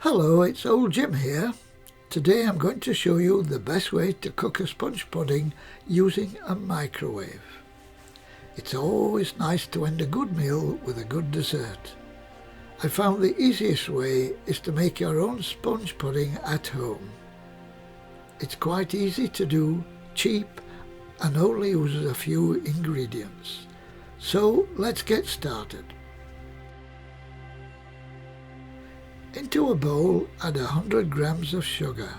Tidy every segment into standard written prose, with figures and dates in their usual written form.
Hello, it's old Jim here. Today I'm going to show you the best way to cook a sponge pudding using a microwave. It's always nice to end a good meal with a good dessert. I found the easiest way is to make your own sponge pudding at home. It's quite easy to do, cheap, and only uses a few ingredients. So let's get started. Into a bowl add 100 grams of sugar.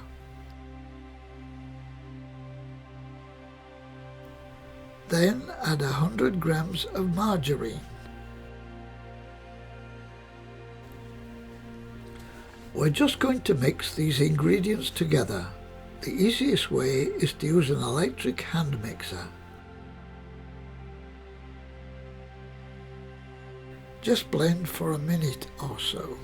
Then add 100 grams of margarine. We're just going to mix these ingredients together. The easiest way is to use an electric hand mixer. Just blend for a minute or so.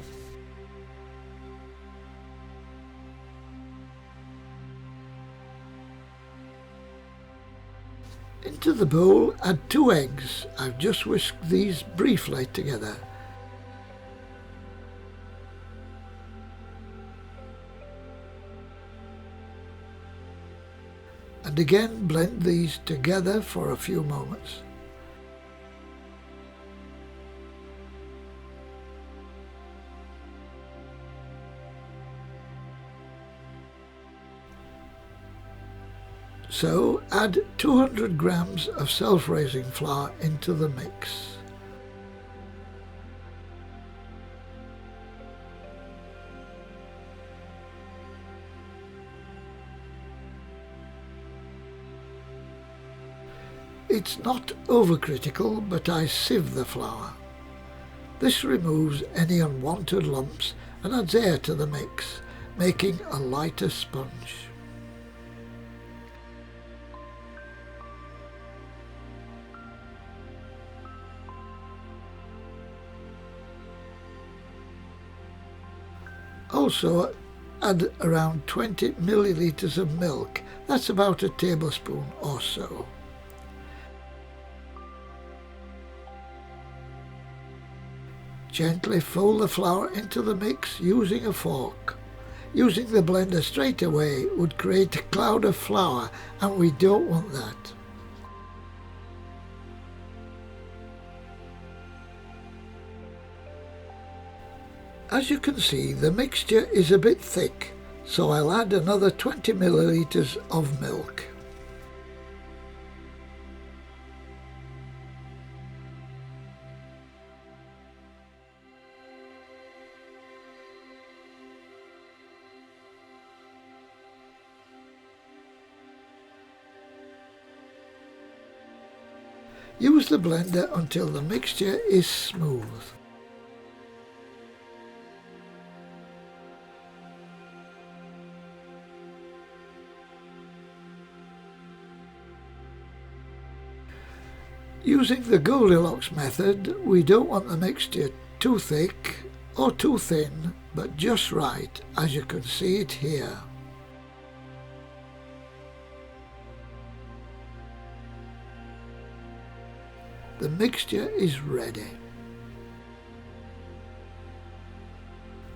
Into the bowl add 2 eggs. I've just whisked these briefly together. And again blend these together for a few moments. So add 200 grams of self-raising flour into the mix. It's not overcritical, but I sieve the flour. This removes any unwanted lumps and adds air to the mix, making a lighter sponge. Also add around 20 milliliters of milk, that's about a tablespoon or so. Gently fold the flour into the mix using a fork. Using the blender straight away would create a cloud of flour, and we don't want that. As you can see, the mixture is a bit thick, so I'll add another 20 milliliters of milk. Use the blender until the mixture is smooth. Using the Goldilocks method, we don't want the mixture too thick or too thin, but just right, as you can see it here. The mixture is ready.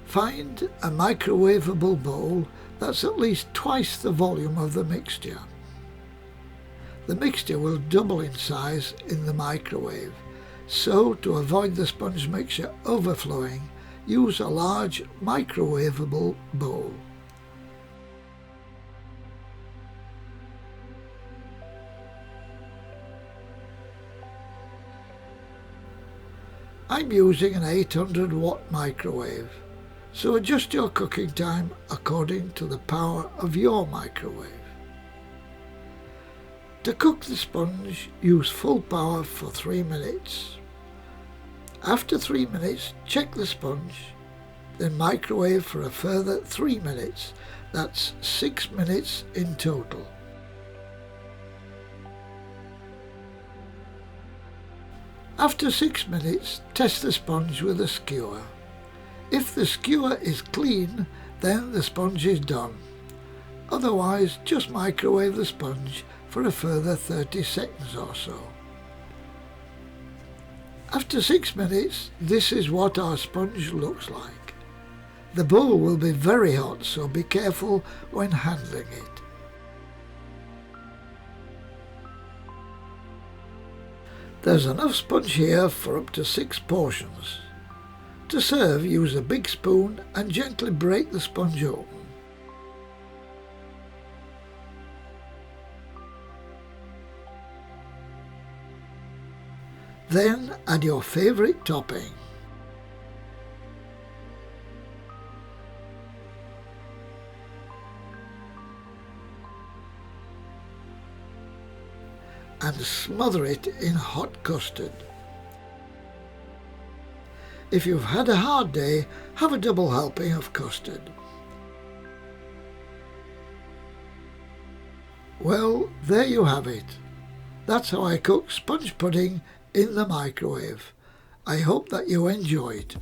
Find a microwavable bowl that's at least twice the volume of the mixture. The mixture will double in size in the microwave, so to avoid the sponge mixture overflowing, use a large microwavable bowl. I'm using an 800 watt microwave, so adjust your cooking time according to the power of your microwave. To cook the sponge, use full power for 3 minutes. After 3 minutes, check the sponge, then microwave for a further 3 minutes. That's 6 minutes in total. After 6 minutes, test the sponge with a skewer. If the skewer is clean, then the sponge is done. Otherwise, just microwave the sponge for a further 30 seconds or so. After 6 minutes, this is what our sponge looks like. The bowl will be very hot, so be careful when handling it. There's enough sponge here for up to 6 portions. To serve, use a big spoon and gently break the sponge open. Then add your favourite topping. And smother it in hot custard. If you've had a hard day, have a double helping of custard. Well, there you have it. That's how I cook sponge pudding in the microwave. I hope that you enjoy it.